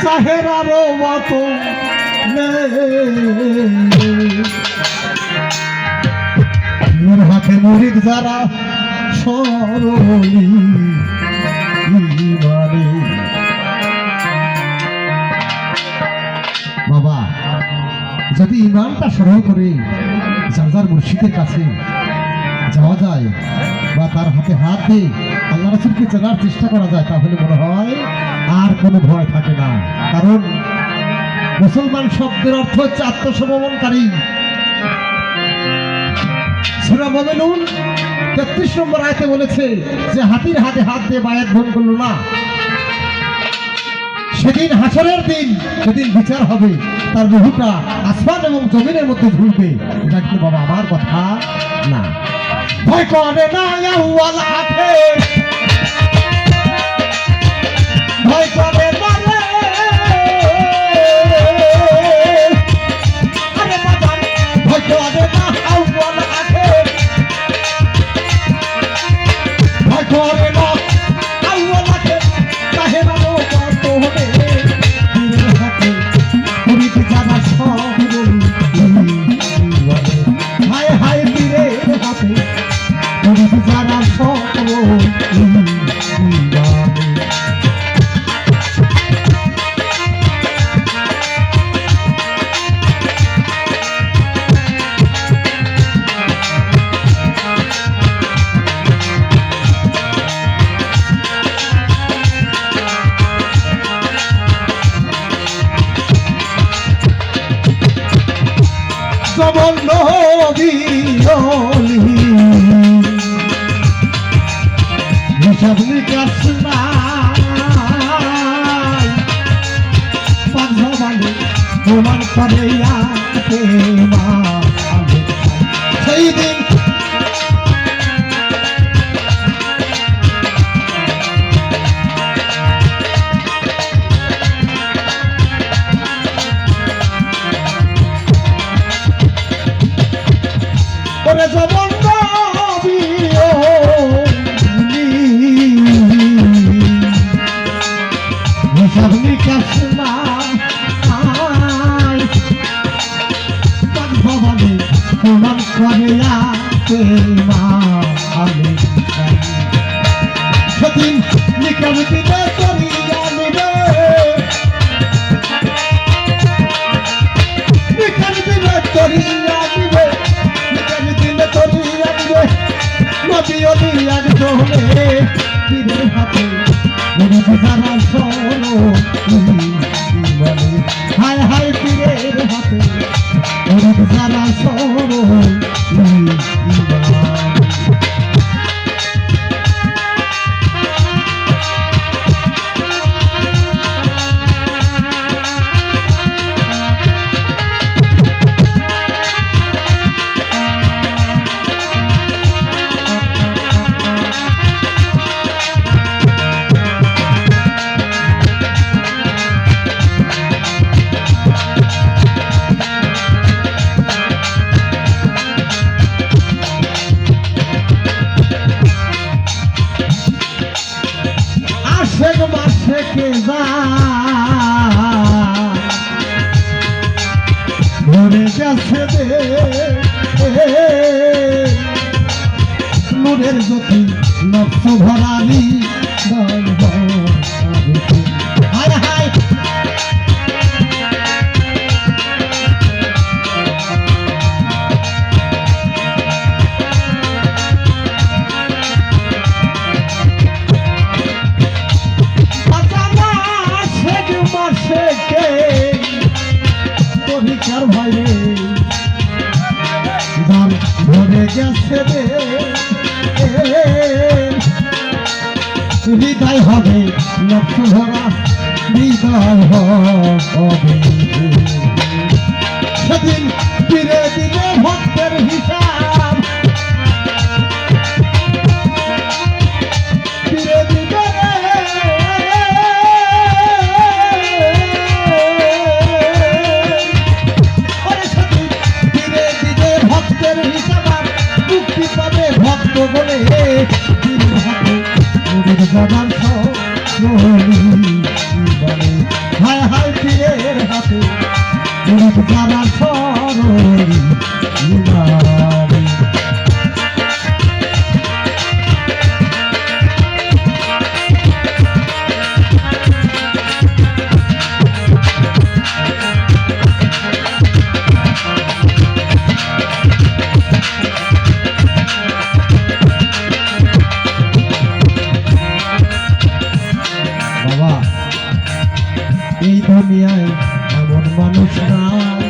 চাহেরারও মতো নূর হাতে মুরিদ যারা সরলি বাবা যদি ইমানটা সরল করে যার মুর্শিদের কাছে যাওয়া যায় বা তার হাতে হাত দিয়ে আল্লাহ রাসূলকে চেনার চেষ্টা করা যায় তাহলে মনে হয় আর কোনো ভয় থাকে না। কারণ মুসলমান শব্দের অর্থ হচ্ছে আত্মসমর্পণকারী। সূরা মুমিনুন ৩৩ নম্বর আয়াতে বলেছে যে হাতির হাতে হাত দিয়ে বায়াত গ্রহণ করলো না, সেদিন হাসরের দিন সেদিন বিচার হবে, তার রূহটা আসমান এবং জমিনের মধ্যে ঝুলবে। এটা কিন্তু বাবা আমার কথা না। ভয় করে না আউয়াল হাতে, ভয় করে না রে, আরে বাবা ভয় করে না আউয়াল হাতে, ভয় করে না আউয়াল হাতে তাহে না কত হবে দিনের হাতে মুরিদ যারা সরল হায় হায় পীরের হাতে মুরিদ যারা সরল যেমন নবী ওলি হিসাব নিকাশ নাই, পাঁচ জবানে প্রমাণ করে সেই দিন ওরে যেমন নবী ওলি হিসাব নিকাশ নাই, পাঁচ জবানে প্রমাণ করে সেদিন নিকাশ দিলে করিয়া নিবে, নিকাশ দিলে করিয়া নিবে, নবী ওলি একজনে পীরের হাতে মুরিদ যারা সরল হায় হায় পীরের হাতে মুরিদ যারা সরল থেকে ভরে গেছে নূরের জ্যোতি নকশ ভরালি হায় হায় ভাইরে ভরে গেছে হৃদয় হবে লক্ষ্য ভরা হৃদয় হবে সেদিন ফিরে দিলে ভক্তের হিসাব, ফিরে দিবে মুক্তি পাবে ভক্ত বলে হায় হায় বাবা এই দুনিয়ায় এমন মানুষ নাই,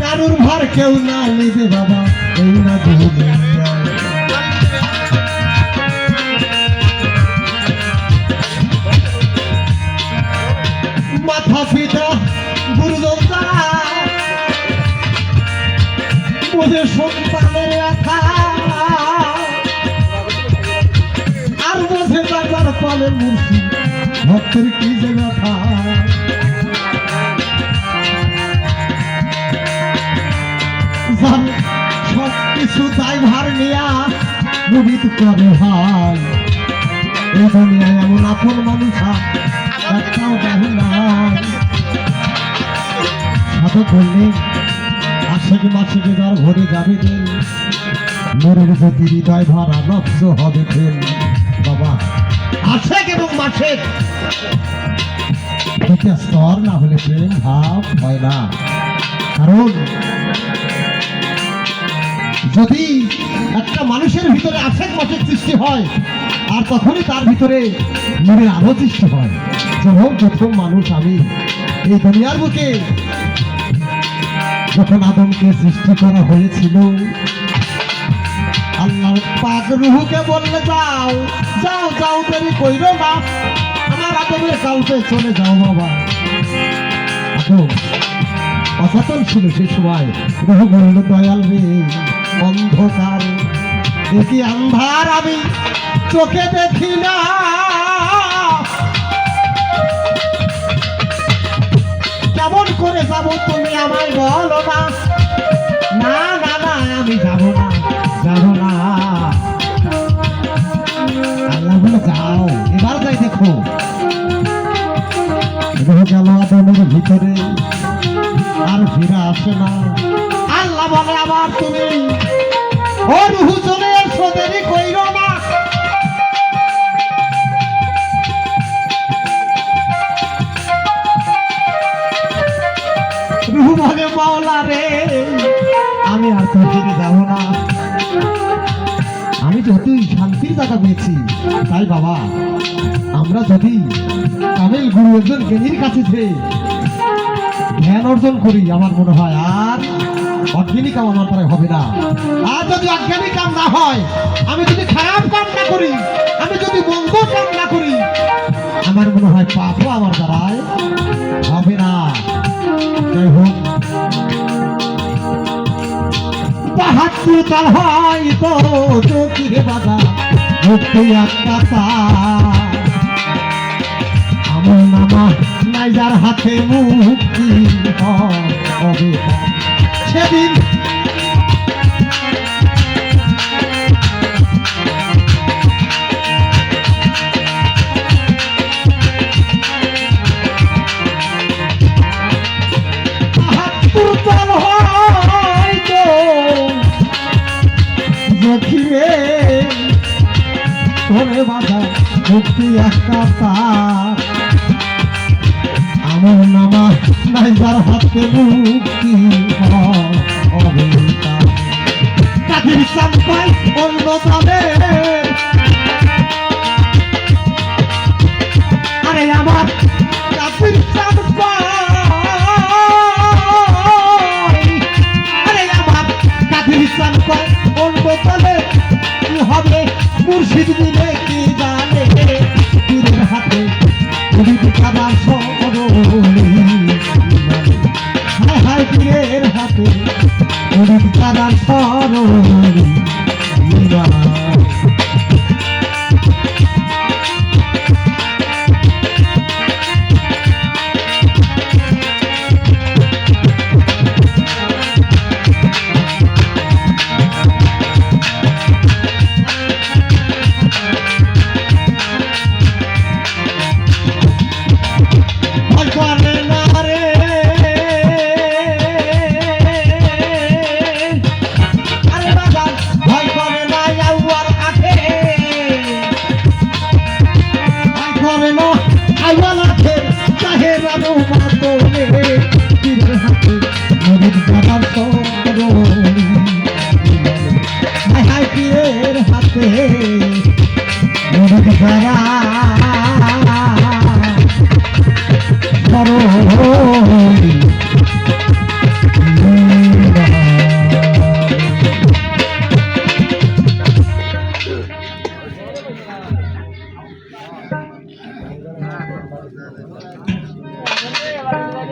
কারুর ভার কেউ না নেবে বাবা এই না দুনিয়ায়। মাথা পিতা গুরুজন বোঝে সন্তানের ব্যথা, আর বোঝে বাজার পালে মূর্তি ভক্তের কি যে ব্যথা। সব কিছু দায়ভার নিয়া মুড়িদ করে ভাই, এই দুনিয়ায় এমন আপন মানুষ একটাও বাহু নাই। সাধু বললেন আশেকে মাসেকে যার ঘরে যাবে দিন, মনের যদি হৃদয় ভরা নষ্ট হবে ফেল। বাবা আশেক এবং মাসেক দুটো স্তর না হলে প্রেম ভাব হয় না। কারণ যদি একটা মানুষের ভিতরে আশেক মাসেক সৃষ্টি হয় আর তখনই তার ভিতরে মনের আলো সৃষ্টি হয়। যখন প্রথম মানুষ আমি এই দুনিয়ার বুকে যখন আদমকে সৃষ্টি করা হয়েছিল, আল্লাহ পাক রূহকে বললে যাও যাও যাও দেরি কইরো না, আমার আদমের কাউকে চলে যাও বাবা। আদম অচেতন ছিল সেই সময়, রূহ বলল দয়াল রে অন্ধকার দেখি আন্ধার আমি চোখে দেখি না, কেমন করে যাবো তুমি আমায় বলো না। না না না আমি যাবো না যাবো না। আল্লাহ বলে যাও, এবার যাই দেখো। গেল আদমের ভিতরে আর ফিরে আসে না। আল্লাহ বলে আবার তুমি ও রূহ চলে এসো, দেরি কইরো না। রূহ বলে মাওলা রে আমি আর তো ফিরে যাবো না, আমি যতই শান্তির জায়গা পেয়েছি। তাই বাবা আমরা যদি কামেল গুরু একজন জ্ঞানীর কাছে যে জ্ঞান অর্জন করি, আমার মনে হয় আর অজ্ঞানী কাম আমার দ্বারা হবে না। আর যদি অজ্ঞানী কাম না হয়, আমি যদি খারাপ কাম না করি, আমি যদি মন্দ কাম না করি, আমার মনে হয় পাপও আমার দ্বারায় হবে না। যাই হোক বাহাত্তর কাল হয় তো চোখে বাধা মুক্তি একটা আমার নামা নাইজার হাতে মুক্তি হবে সেদিন। তোরে বাধা মুক্তি একটা তার আমার নামা নাইজার হাতে মুক্তি হবে। কাঠের চাম্পাই অন্য তাদের আরে আমার কাঠের চাম্পাই, আরে আমার কাঠের চাম্পাই অন্য তাদের কি হবে মুর্শিদ দিলে কি জানে, পীরের হাতে কাদার সরণি, হায় হায় পীরের হাতে কাদার সরণি। হায় হায় পীরের হাতে